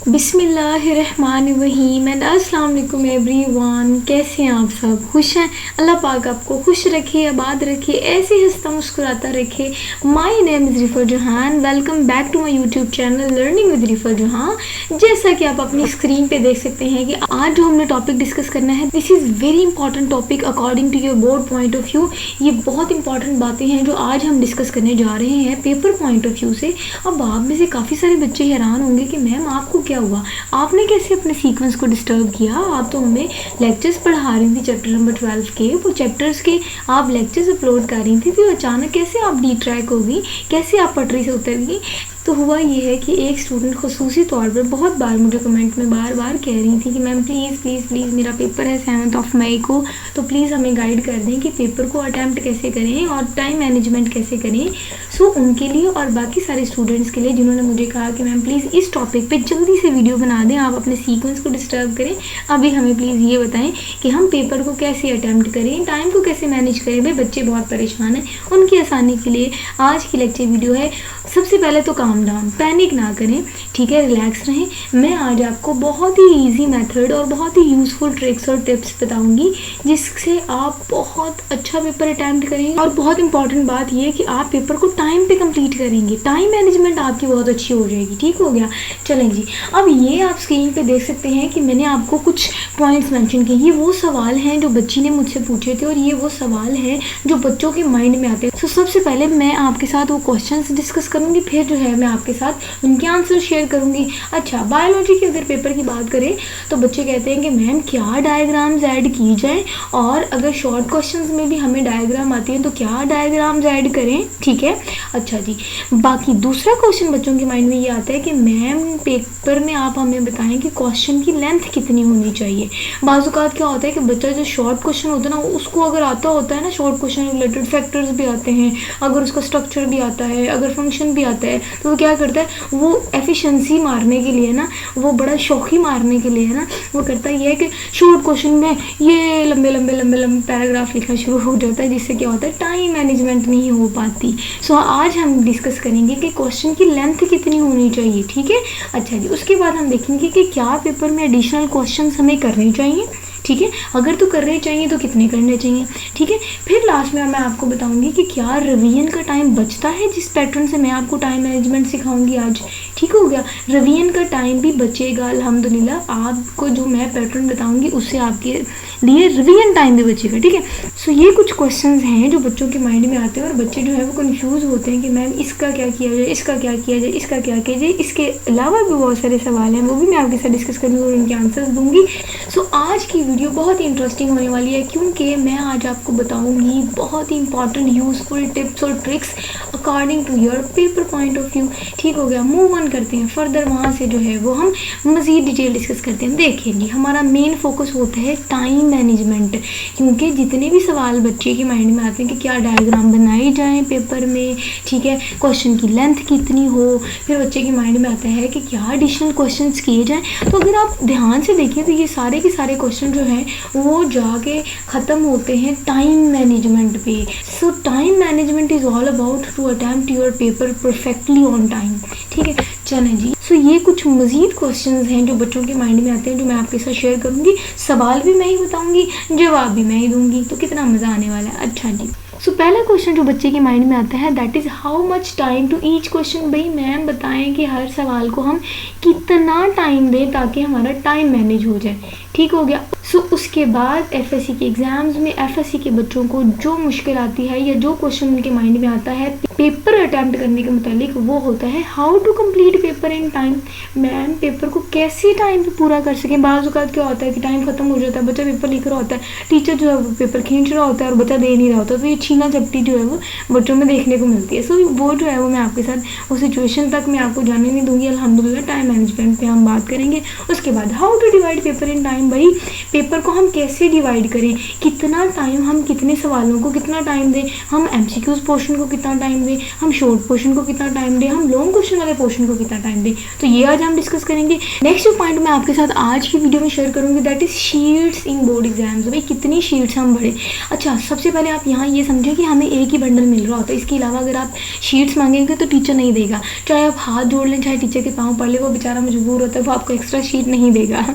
बिस्मिल्लाहिर्रहमानिर्रहीम एंड अस्सलाम वालेकुम एवरीवन। कैसे हैं आप सब? खुश हैं? अल्लाह पाक आपको खुश रखे, आबाद रखे, ऐसे हंसता मुस्कुराता रखे। My name is Rifa Jahan. Welcome back to my YouTube channel learning with Rifa Jahan. जैसा कि आप अपनी स्क्रीन पे देख सकते हैं कि आज जो हमने टॉपिक डिस्कस करना है, this is very important topic according to your board point of view. ये बहुत इंपॉर्टेंट बातें हैं जो आज हम डिस्कस करने जा रहे हैं पेपर पॉइंट ऑफ व्यू से। अब आप में से काफ़ी सारे बच्चे हैरान होंगे कि मैम आपको क्या हुआ, आपने कैसे अपने सीक्वेंस को डिस्टर्ब किया। आप तो हमें लेक्चर्स पढ़ा रही थी चैप्टर नंबर 12 के, वो चैप्टर्स के आप लेक्चर्स अपलोड कर रही थी, तो अचानक कैसे आप डी ट्रैक हो गई, कैसे आप पटरी से उतर गई। तो हुआ ये है कि एक स्टूडेंट खुसूसी तौर पर बहुत बार मुझे कमेंट में बार बार कह रही थी कि मैम प्लीज़ प्लीज़ प्लीज़ मेरा पेपर है 7 मई को, तो प्लीज़ हमें गाइड कर दें कि पेपर को अटैम्प्ट कैसे करें और टाइम मैनेजमेंट कैसे करें। सो उनके लिए और बाकी सारे स्टूडेंट्स के लिए जिन्होंने मुझे कहा कि मैम प्लीज़ इस टॉपिक पे जल्दी से वीडियो बना दें, आप अपने सीक्वेंस को डिस्टर्ब करें, अभी हमें प्लीज़ ये बताएं कि हम पेपर को कैसे अटैम्प्ट करें, टाइम को कैसे मैनेज करें। भाई बच्चे बहुत परेशान हैं, उनकी आसानी के लिए आज की लेक्चर वीडियो है। सबसे पहले तो काम डाउन, पैनिक ना करें, ठीक है, रिलैक्स रहें। मैं आज आपको बहुत ही इजी मेथड और बहुत ही यूज़फुल ट्रिक्स और टिप्स बताऊंगी जिससे आप बहुत अच्छा पेपर अटैम्प्ट करेंगे। और बहुत इंपॉर्टेंट बात यह कि आप पेपर को टाइम पे कंप्लीट करेंगे, टाइम मैनेजमेंट आपकी बहुत अच्छी हो जाएगी। ठीक हो गया? चलें जी, अब ये आप स्क्रीन पे देख सकते हैं कि मैंने आपको कुछ पॉइंट्स मेंशन किए। ये वो सवाल हैं जो बच्ची ने मुझसे पूछे थे और ये वो सवाल हैं जो बच्चों के माइंड में आते हैं। तो सबसे पहले मैं आपके साथ वो क्वेश्चन डिस्कस करूँगी, फिर जो है मैं आपके साथ उनके आंसर शेयर करूँगी। अच्छा, बायोलॉजी की अगर पेपर की बात करें तो बच्चे कहते हैं कि मैम क्या डायग्राम्स ऐड की जाए, और अगर शॉर्ट क्वेश्चंस में भी हमें डायग्राम आती है तो क्या डायग्राम्स ऐड करें। ठीक है, अच्छा जी। बाकी दूसरा क्वेश्चन बच्चों के माइंड में ये आता है कि मैम पेपर में आप हमें बताएं कि क्वेश्चन की लेंथ कितनी होनी चाहिए। बाज़-औक़ात क्या होता है कि बच्चा जो शॉर्ट क्वेश्चन होता है ना, उसको अगर आता होता है ना, शॉर्ट क्वेश्चन रिलेटेड फैक्टर्स भी आते हैं, अगर उसका स्ट्रक्चर भी आता है, अगर फंक्शन भी आता है, तो वो क्या करता है, वो एफिशिएंसी मारने के लिए ना, वो बड़ा शौकी मारने के लिए ना, वो करता है ये कि शॉर्ट क्वेश्चन में ये लंबे लंबे लंबे लंबे पैराग्राफ लिखना शुरू हो जाता है, जिससे क्या होता है, टाइम मैनेजमेंट नहीं हो पाती। सो आज हम डिस्कस करेंगे कि क्वेश्चन की लेंथ कितनी होनी चाहिए। ठीक है, अच्छा जी। उसके बाद हम देखेंगे कि क्या पेपर में एडिशनल क्वेश्चन हमें करने चाहिए। ठीक है, अगर तो करने चाहिए तो कितने करने चाहिए। ठीक है, फिर लास्ट में मैं आपको बताऊंगी कि क्या रिवीजन का टाइम बचता है, जिस पैटर्न से मैं आपको टाइम मैनेजमेंट सिखाऊंगी आज। ठीक हो गया, रिवीजन का टाइम भी बचेगा अल्हम्दुलिल्लाह। आपको जो मैं पैटर्न बताऊंगी उससे आपके लिए रिवीजन टाइम भी बचेगा। ठीक है, सो ये कुछ क्वेश्चंस हैं जो बच्चों के माइंड में आते हैं और बच्चे जो है वो कंफ्यूज होते हैं कि मैम इसका क्या किया जाए, इसका क्या किया जाए, इसका क्या किया जाए। इसके अलावा भी बहुत सारे सवाल हैं, वो भी मैं आपके साथ डिस्कस करूँगी और उनके आंसर्स दूंगी। सो आज की वीडियो बहुत ही इंटरेस्टिंग होने वाली है, क्योंकि मैं आज आपको बताऊंगी बहुत ही इंपॉर्टेंट यूज़फुल टिप्स और tricks according to your paper point of view. ठीक हो गया, मूव ऑन करते हैं फर्दर, वहाँ से जो है वो हम मज़ीद डिटेल डिस्कस करते हैं। देखिए जी, हमारा मेन फोकस होता है टाइम मैनेजमेंट, क्योंकि जितने भी सवाल बच्चे के माइंड में आते हैं कि क्या डायग्राम बनाए जाएँ पेपर में, ठीक है, क्वेश्चन की लेंथ कितनी हो, फिर बच्चे के माइंड में आता है कि क्या एडिशनल क्वेश्चन किए जाएँ। तो अगर आप ध्यान से देखें तो ये सारे के सारे क्वेश्चन जो हैं वो जाके ख़त्म होते हैं टाइम मैनेजमेंट पे। So time management is all about to attempt your paper perfectly on time. ठीक है, चलें जी। सो ये कुछ मज़ीद क्वेश्चंस हैं जो बच्चों के माइंड में आते हैं, जो मैं आपके साथ शेयर करूँगी। सवाल भी मैं ही बताऊँगी, जवाब भी मैं ही दूँगी, तो कितना मज़ा आने वाला है। अच्छा जी, सो पहला क्वेश्चन जो बच्चे के माइंड में आता है that is how much time to each question. भाई मैम बताएं कि हर सवाल को हम कितना टाइम दें ताकि हमारा टाइम मैनेज हो जाए। ठीक हो गया। सो उसके बाद एफएससी के एग्ज़ाम्स में एफएससी के बच्चों को जो मुश्किल आती है या जो क्वेश्चन उनके माइंड में आता है पेपर अटैम्प्ट करने के मुतालिक, वो होता है how to complete paper in time. Ma'am paper को कैसे टाइम पे पूरा कर सकें। बाज़ औक़ात क्या होता है कि टाइम ख़त्म हो जाता है, बच्चा पेपर लिख रहा होता है, टीचर जो है वो पेपर खींच रहा होता है और बच्चा दे नहीं रहा होता, तो ये छीना झपटी जो है वो बच्चों में देखने को मिलती है। सो वो जो है वो मैं आपके साथ वो सिचुएशन तक मैं आपको जाने नहीं दूँगी। अल्हम्दुलिल्लाह टाइम मैनेजमेंट पर हम बात करेंगे। उसके बाद how to divide paper in time. भाई पेपर को हम कैसे डिवाइड करें, कितना टाइम हम कितने सवालों को कितना टाइम दें, हम एमसीक्यूज पोर्शन को कितना टाइम दें, हम शॉर्ट पोर्शन को कितना टाइम दें, हम लॉन्ग क्वेश्चन वाले पोर्शन को कितना टाइम दें, तो ये आज हम डिस्कस करेंगे। नेक्स्ट जो पॉइंट मैं आपके साथ आज की वीडियो में शेयर करूंगी that is sheets in board exams. भाई कितनी शीट्स हम पढ़े। अच्छा, सबसे पहले आप यहाँ ये समझें कि हमें एक ही बंडल मिल रहा होता है, इसके अलावा अगर आप शीट्स मांगेंगे तो टीचर नहीं देगा। चाहे आप हाथ जोड़ लें, चाहे टीचर के पाँव पढ़ ले, वो बेचारा मजबूर होता है, वो आपको एक्स्ट्रा शीट नहीं देगा।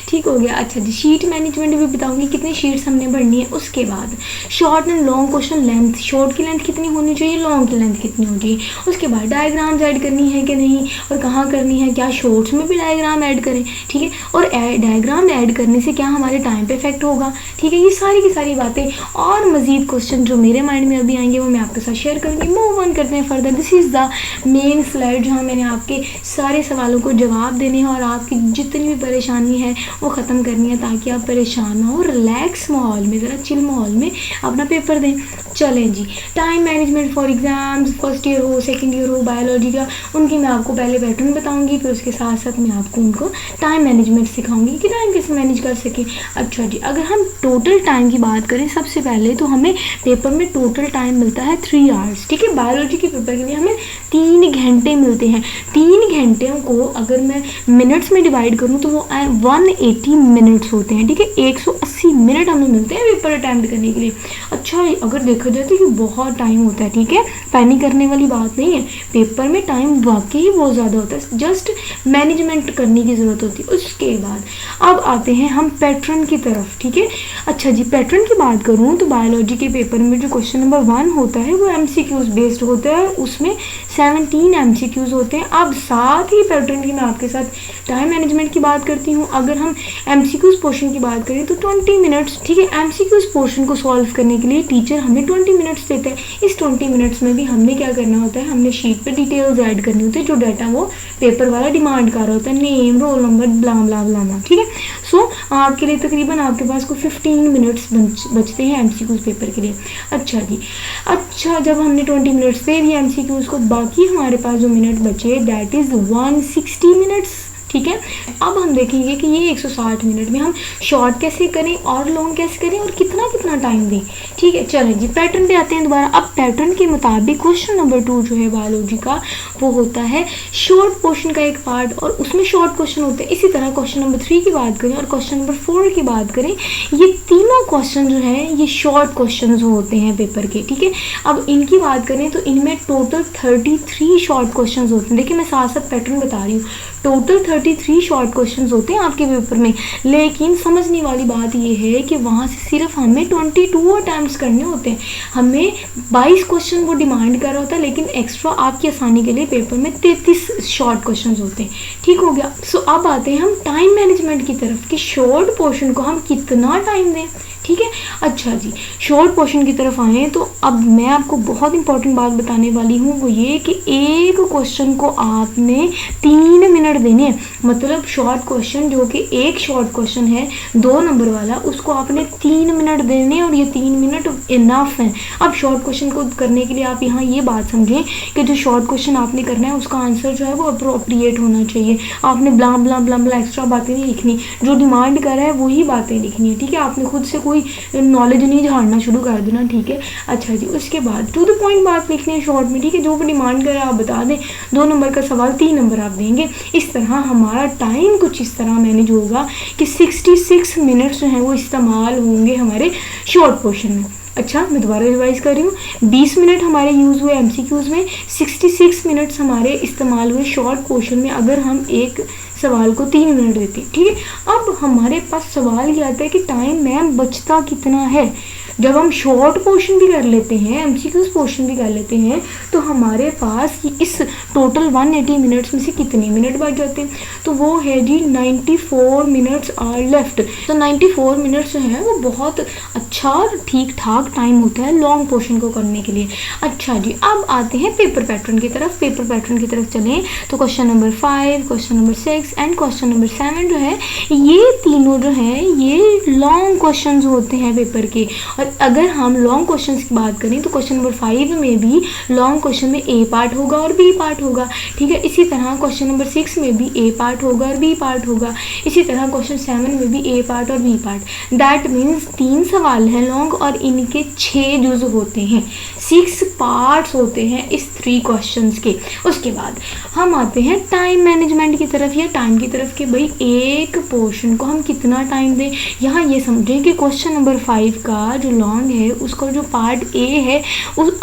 ठीक हो गया। अच्छा जी, शीट मैनेजमेंट भी बताऊंगी कितनी शीट्स हमने भरनी है। उसके बाद short and long question length, short की लेंथ कितनी होनी चाहिए, लॉन्ग की लेंथ कितनी होनी चाहिए। उसके बाद डायग्राम्स ऐड करनी है कि नहीं और कहाँ करनी है, क्या शॉर्ट्स में भी डायग्राम ऐड करें, ठीक है, और डायग्राम ऐड करने से क्या हमारे टाइम पे इफेक्ट होगा, ठीक है। ये सारी की सारी बातें और मजीद क्वेश्चन जो मेरे माइंड में अभी आएंगे वो मैं आपके साथ शेयर करूँगी। मूव ऑन करते हैं further. This is the main slide जहाँ मैंने आपके सारे सवालों को जवाब देने हैं और आपकी जितनी भी परेशानी है वो ख़त्म करनी है, ताकि आप परेशान ना हो, रिलैक्स माहौल में, ज़रा चिल माहौल में अपना पेपर दें। चलें जी, time management for exams, first year हो, सेकंड ईयर हो, बायोलॉजी का, उनकी मैं आपको पहले पैटर्न बताऊंगी, फिर उसके साथ साथ मैं आपको उनको टाइम मैनेजमेंट सिखाऊंगी कि टाइम कैसे मैनेज कर सकें। अच्छा जी, अगर हम टोटल टाइम की बात करें, सबसे पहले तो हमें पेपर में टोटल टाइम मिलता है 3 आवर्स, ठीक है। बायोलॉजी के पेपर के लिए हमें 3 घंटे मिलते हैं। 3 घंटे को अगर मैं मिनट्स में डिवाइड करूँ तो वो 180 मिनट्स होते हैं, ठीक है। 180 मिनट हमें मिलते हैं पेपर अटैम्प्ट करने के लिए। अच्छा, अगर देखा जाए तो ये बहुत टाइम होता है, ठीक है, पैनिक करने वाली बात नहीं है। पेपर में टाइम वाकई बहुत ज़्यादा होता है, जस्ट मैनेजमेंट करने की ज़रूरत होती है। उसके बाद अब आते हैं हम पैटर्न की तरफ, ठीक है। अच्छा जी, पैटर्न की बात करूँ तो बायोलॉजी के पेपर में जो क्वेश्चन नंबर 1 होता है वो एमसीक्यूज बेस्ड होता है, उसमें 17 एमसीक्यूज होते हैं। अब साथ ही पैटर्न की मैं आपके साथ टाइम मैनेजमेंट की बात करती हूँ। अगर हम एमसीक्यूज पोर्शन की बात करें तो 20 मिनट्स, ठीक है। एमसीक्यूज पोर्शन को सॉल्व करने के लिए टीचर हमें 20 मिनट्स देते हैं। इस 20 मिनट्स में भी हमने क्या करना होता है, हमने शीट पे डिटेल्स ऐड करनी होती है, जो डाटा वो पेपर वाला डिमांड कर रहा होता है, नेम, रोल नंबर, ब्ला ब्ला ब्ला, ठीक है। सो आपके लिए तकरीबन आपके पास को 15 मिनट्स बचते हैं एमसीक्यूज पेपर के लिए। अच्छा जी, अच्छा, जब हमने 20 मिनट्स दे दिए एमसीक्यूज को, बाकी हमारे पास जो मिनट बचे दैट इज़ 160 मिनट्स, ठीक है। अब हम देखेंगे कि ये 160 मिनट में हम शॉर्ट कैसे करें और लॉन्ग कैसे करें और कितना कितना टाइम दें, ठीक है। चलें जी, पैटर्न पे आते हैं दोबारा। अब पैटर्न के मुताबिक क्वेश्चन नंबर 2 जो है बायोलॉजी का, वो होता है शॉर्ट पोर्शन का एक पार्ट और उसमें शॉर्ट क्वेश्चन होते हैं। इसी तरह क्वेश्चन नंबर 3 की बात करें और क्वेश्चन नंबर 4 की बात करें, ये तीनों क्वेश्चन जो है ये शॉर्ट क्वेश्चन होते हैं पेपर के, ठीक है। अब इनकी बात करें तो इनमें टोटल 33 शॉर्ट क्वेश्चन होते हैं। देखिए मैं साथ साथ पैटर्न बता रही हूँ, टोटल 33 शॉर्ट क्वेश्चंस होते हैं आपके पेपर में। लेकिन समझने वाली बात ये है कि वहाँ से सिर्फ हमें 22 अटैम्प्ट्स करने होते हैं। हमें 22 क्वेश्चन वो डिमांड कर रहा होता है, लेकिन एक्स्ट्रा आपकी आसानी के लिए पेपर में 33 शॉर्ट क्वेश्चंस होते हैं, ठीक हो गया। सो अब आते हैं हम टाइम मैनेजमेंट की तरफ कि शॉर्ट पोर्शन को हम कितना टाइम दें, ठीक है। अच्छा जी, शॉर्ट पोर्शन की तरफ आए तो अब मैं आपको बहुत इंपॉर्टेंट बात बताने वाली हूँ, वो ये कि एक क्वेश्चन को आपने 3 मिनट देने हैं। मतलब शॉर्ट क्वेश्चन जो कि एक शॉर्ट क्वेश्चन है 2 नंबर वाला, उसको आपने 3 मिनट देने और ये 3 मिनट इनफ है। अब शॉर्ट क्वेश्चन को करने के लिए आप यहाँ ये बात समझें कि जो शॉर्ट क्वेश्चन आपने करना है उसका आंसर जो है वो अप्रोप्रिएट होना चाहिए। आपने ब्ला ब्ला ब्ला ब्ला एक्स्ट्रा बातें नहीं लिखनी, जो डिमांड कर रहा है वही बातें लिखनी है, ठीक है। आपने खुद से कोई नॉलेज नहीं झाड़ना शुरू कर देना, ठीक है। अच्छा जी, उसके बाद टू द पॉइंट बात लिखनी है शॉर्ट में, ठीक है। जो भी डिमांड करे आप बता दें, 2 नंबर का सवाल 3 नंबर आप देंगे। इस तरह हमारा टाइम कुछ इस तरह मैनेज होगा कि 66 मिनट्स जो हैं वो इस्तेमाल होंगे हमारे शॉर्ट पोर्शन में। अच्छा, मैं दोबारा रिवाइज कर रही हूँ, 20 मिनट हमारे यूज़ हुए एमसीक्यूज़ में, 66 मिनट्स हमारे इस्तेमाल हुए शॉर्ट पोर्शन में, अगर हम एक सवाल को 3 मिनट देते हैं, ठीक है। अब हमारे पास सवाल ये आता है कि टाइम मैम बचता कितना है। जब हम शॉर्ट पोर्शन भी कर लेते हैं, एमसीक्यूज पोर्शन भी कर लेते हैं, तो हमारे पास इस टोटल 180 मिनट्स में से कितने मिनट बच जाते हैं, तो वो है जी 94 मिनट्स आर लेफ्ट। तो 94 मिनट्स जो है वो बहुत अच्छा और ठीक ठाक टाइम होता है लॉन्ग पोर्शन को करने के लिए। अच्छा जी, अब आते हैं पेपर पैटर्न की तरफ। पेपर पैटर्न की तरफ चलें तो question number 5, question number 6 and question number 7 जो है, ये तीनों जो है ये लॉन्ग क्वेश्चन होते हैं पेपर के। और अगर हम लॉन्ग क्वेश्चंस की बात करें तो क्वेश्चन नंबर 5 में भी लॉन्ग क्वेश्चन में ए पार्ट होगा और बी पार्ट होगा, ठीक है। इसी तरह क्वेश्चन नंबर 6 में भी ए पार्ट होगा और बी पार्ट होगा। इसी तरह क्वेश्चन 7 में भी ए पार्ट और बी पार्ट। दैट मीन्स 3 सवाल हैं लॉन्ग और इनके 6 जुज होते हैं, 6 पार्ट्स होते हैं इस 3 क्वेश्चंस के। उसके बाद हम आते हैं टाइम मैनेजमेंट की तरफ या टाइम की तरफ कि भाई एक पोर्शन को हम कितना टाइम दें। यहाँ ये समझें कि क्वेश्चन नंबर 5 का जो लॉन्ग है उसका जो पार्ट ए है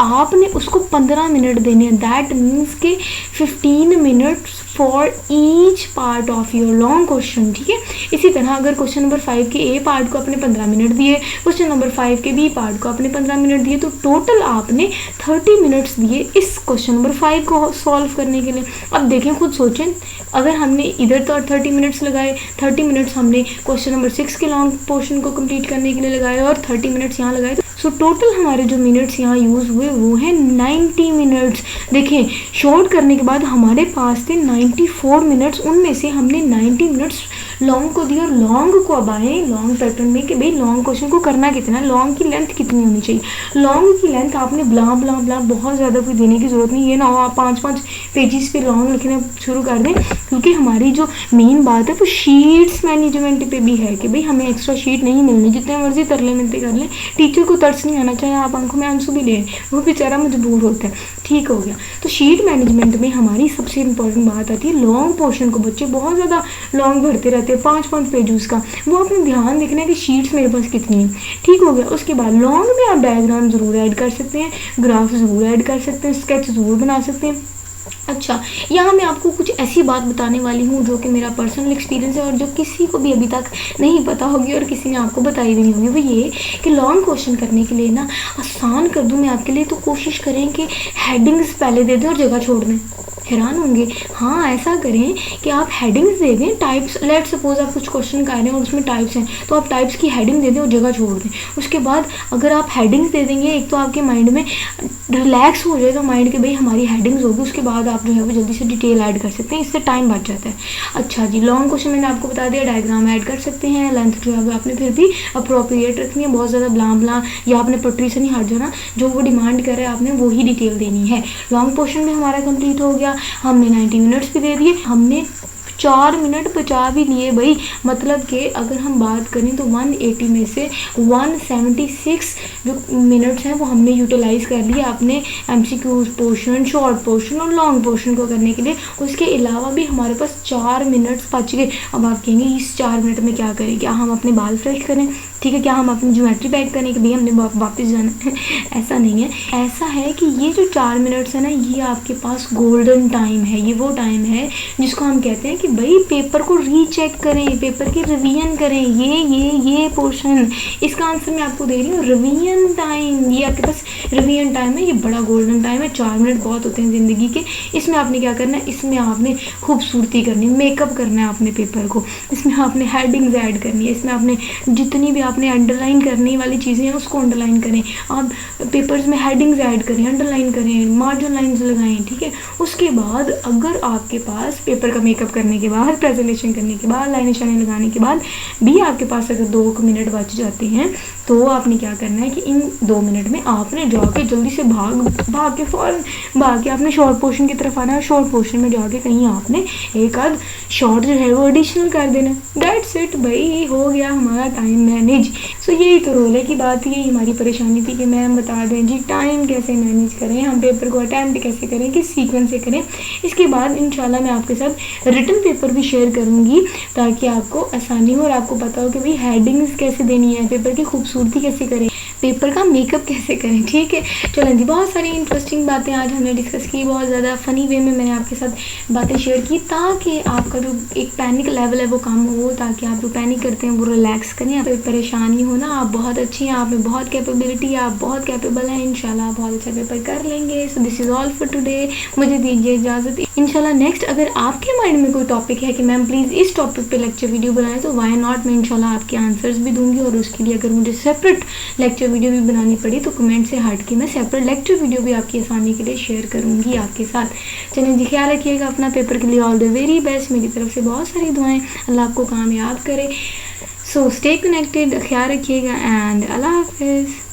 आपने उसको 15 मिनट देने हैं। दैट मीन्स के 15 minutes for each part of your long question, ठीक है। इसी तरह अगर क्वेश्चन नंबर 5 के ए पार्ट को आपने 15 मिनट दिए, क्वेश्चन नंबर 5 के बी पार्ट को आपने 15 मिनट दिए, तो टोटल आपने 30 मिनट्स दिए इस क्वेश्चन नंबर 5 को सॉल्व करने के लिए। अब देखें, खुद सोचें, अगर हमने इधर तो 30 मिनट्स लगाए, 30 मिनट्स हमने क्वेश्चन नंबर 6 के लॉन्ग पोर्शन को कंप्लीट करने के लिए लगाए और 30 मिनट्स यहाँ लगाए, सो टोटल हमारे जो मिनट्स यहाँ यूज़ हुए वो है 90 मिनट्स। देखें, शॉर्ट करने के बाद हमारे पास थे 94 मिनट्स, उनमें से हमने 90 मिनट्स लॉन्ग को दिए। और लॉन्ग को अब आए लॉन्ग पैटर्न में कि भाई लॉन्ग क्वेश्चन को करना कितना, लॉन्ग की लेंथ कितनी होनी चाहिए। लॉन्ग की लेंथ आपने ब्ला ब्ला ब्ला बहुत ज़्यादा कोई देने की ज़रूरत नहीं, ये ना हो आप 5-5 पेजेस पे लॉन्ग लिखना शुरू कर दें, क्योंकि हमारी जो मेन बात है वो शीट्स मैनेजमेंट पे भी है कि भाई हमें एक्स्ट्रा शीट नहीं मिलनी, जितने मर्जी तरले मिलते कर लें, टीचर को तरस नहीं आना चाहिए, आप आंखों में आंसू भी लें, वो बेचारा मजबूर होता है, ठीक हो गया। तो शीट मैनेजमेंट में हमारी सबसे इंपॉर्टेंट बात आती है लॉन्ग पोर्शन को। बच्चे बहुत ज़्यादा लॉन्ग भरते रहते हैं 5-5 पेजेस का, वो अपने ध्यान देखना है कि शीट्स मेरे पास कितनी है, ठीक हो गया। उसके बाद लॉन्ग में आप डायग्राम ज़रूर ऐड कर सकते हैं, ग्राफ ज़रूर ऐड कर सकते हैं, स्केच ज़रूर बना सकते हैं। अच्छा, यहाँ मैं आपको कुछ ऐसी बात बताने वाली हूँ जो कि मेरा पर्सनल एक्सपीरियंस है और जो किसी को भी अभी तक नहीं पता होगी और किसी ने आपको बताई भी नहीं होगी। वो ये कि लॉन्ग क्वेश्चन करने के लिए ना आसान कर दूँ मैं आपके लिए, तो कोशिश करें कि हेडिंग्स पहले दे दें और जगह छोड़ दें। हैरान होंगे, हाँ ऐसा करें कि आप हेडिंग्स दे दें, टाइप्स, लेट सपोज आप कुछ क्वेश्चन कर रहे हैं और उसमें टाइप्स हैं, तो आप टाइप्स की हेडिंग दे दें और जगह छोड़ दें। उसके बाद अगर आप हेडिंग्स दे देंगे, एक तो आपके माइंड में रिलैक्स हो जाएगा माइंड के भाई हमारी हेडिंग्स होगी, उसके बाद आप जो है वो जल्दी से डिटेल ऐड कर सकते हैं, इससे टाइम बच जाता है। अच्छा जी, लॉन्ग क्वेश्चन मैंने आपको बता दिया, डायग्राम ऐड कर सकते हैं, लेंथ जो है वो आपने फिर भी अप्रोप्रिएट रखनी है, बहुत ज़्यादा ब्ला ब्ला या आपने पटरी से नहीं हट जाना, जो वो डिमांड करे आपने वही डिटेल देनी है। लॉन्ग पोर्शन भी हमारा कंप्लीट हो गया, हमने 90 मिनट्स भी दे दिए, हमने 4 मिनट बचा भी लिए भाई। मतलब कि अगर हम बात करें तो 180 में से 176 जो मिनट्स हैं वो हमने यूटिलाइज़ कर लिया अपने MCQ पोर्शन, शॉर्ट पोर्शन और लॉन्ग पोर्शन को करने के लिए। उसके अलावा भी हमारे पास 4 मिनट्स बच गए। अब आप कहेंगे इस 4 मिनट में क्या करें, क्या हम अपने बाल फ्रेश करें, ठीक है, क्या हम अपनी ज्योमेट्री पैक करें कि भाई हमने वापस जाना है ऐसा नहीं है। ऐसा है कि ये जो 4 मिनट्स है ना, ये आपके पास गोल्डन टाइम है, ये वो टाइम है जिसको हम कहते हैं कि भाई पेपर को रीचेक करें, पेपर की रिवीजन करें। ये पोर्शन, इसका आंसर मैं आपको दे रही हूँ, रिवीजन टाइम। ये आपके पास रिवीजन टाइम है, ये बड़ा गोल्डन टाइम है। 4 मिनट बहुत होते हैं ज़िंदगी के, इसमें आपने क्या करना है, इसमें आपने खूबसूरती करनी, मेकअप करना है अपने पेपर को, इसमें आपने हेडिंग्स ऐड करनी है, इसमें आपने जितनी भी आपने अंडरलाइन करने वाली चीज़ें हैं उसको अंडरलाइन करें, आप पेपर्स में हेडिंग्स ऐड करें, अंडरलाइन करें, मार्जिन लाइंस लगाएं, ठीक है। उसके बाद अगर आपके पास पेपर का मेकअप करने के बाद, प्रेजेंटेशन करने के बाद, लाइनें शाइनें लगाने के बाद भी आपके पास अगर 2 मिनट बच जाते हैं, तो आपने क्या करना है कि इन 2 मिनट में आपने जाके जल्दी से भाग के फ़ौरन भाग के आपने शॉर्ट पोर्शन की तरफ आना है। शॉर्ट पोर्शन में जाके कहीं आपने एक आध शॉर्ट जो है वो एडिशनल कर देना। दैट्स इट भाई, हो गया हमारा टाइम मैनेज। सो यही तो रोले की बात थी, यही हमारी परेशानी थी कि मैम बता दें जी टाइम कैसे मैनेज करें, हम पेपर को अटैम्प्ट कैसे करें, किस सीक्वेंस से करें। इसके बाद इंशाल्लाह मैं आपके साथ रिटन पेपर भी शेयर करूँगी ताकि आपको आसानी हो और आपको पता हो कि भाई हेडिंग्स कैसे देनी है, पेपर की खूबसूरती कैसे करें, पेपर का मेकअप कैसे करें, ठीक है। चलें जी, बहुत सारी इंटरेस्टिंग बातें आज हमने डिस्कस की, बहुत ज़्यादा फ़नी वे में मैंने आपके साथ बातें शेयर की ताकि आपका जो एक पैनिक लेवल है वो कम हो, ताकि आप जो पैनिक करते हैं वो रिलैक्स करें, आप परेशानी हो ना, आप बहुत अच्छी हैं, आप में बहुत कैपेबिलिटी है, आप बहुत कैपेबल हैं, इंशाल्लाह आप बहुत अच्छा पेपर कर लेंगे। So this is all for today, मुझे दीजिए इजाज़त। इंशाल्लाह नेक्स्ट अगर आपके माइंड में कोई टॉपिक है कि मैम प्लीज़ इस टॉपिक पे लेक्चर वीडियो बनाएं, तो वाई नॉट, मैं इंशाल्लाह आपके आंसर्स भी दूंगी। और उसके लिए अगर मुझे सेपरेट लेक्चर वीडियो भी बनानी पड़ी तो कमेंट से हट के मैं सेपरेट लेक्चर वीडियो भी आपकी आसानी के लिए शेयर करूँगी आपके साथ। चलें जी, ख्याल रखिएगा अपना, पेपर के लिए ऑल द वेरी बेस्ट, मेरी तरफ से बहुत सारी दुआएँ, अल्लाह आपको कामयाब करे। सो स्टे कनेक्टेड, ख्याल रखिएगा एंड अल्लाह हाफिज़।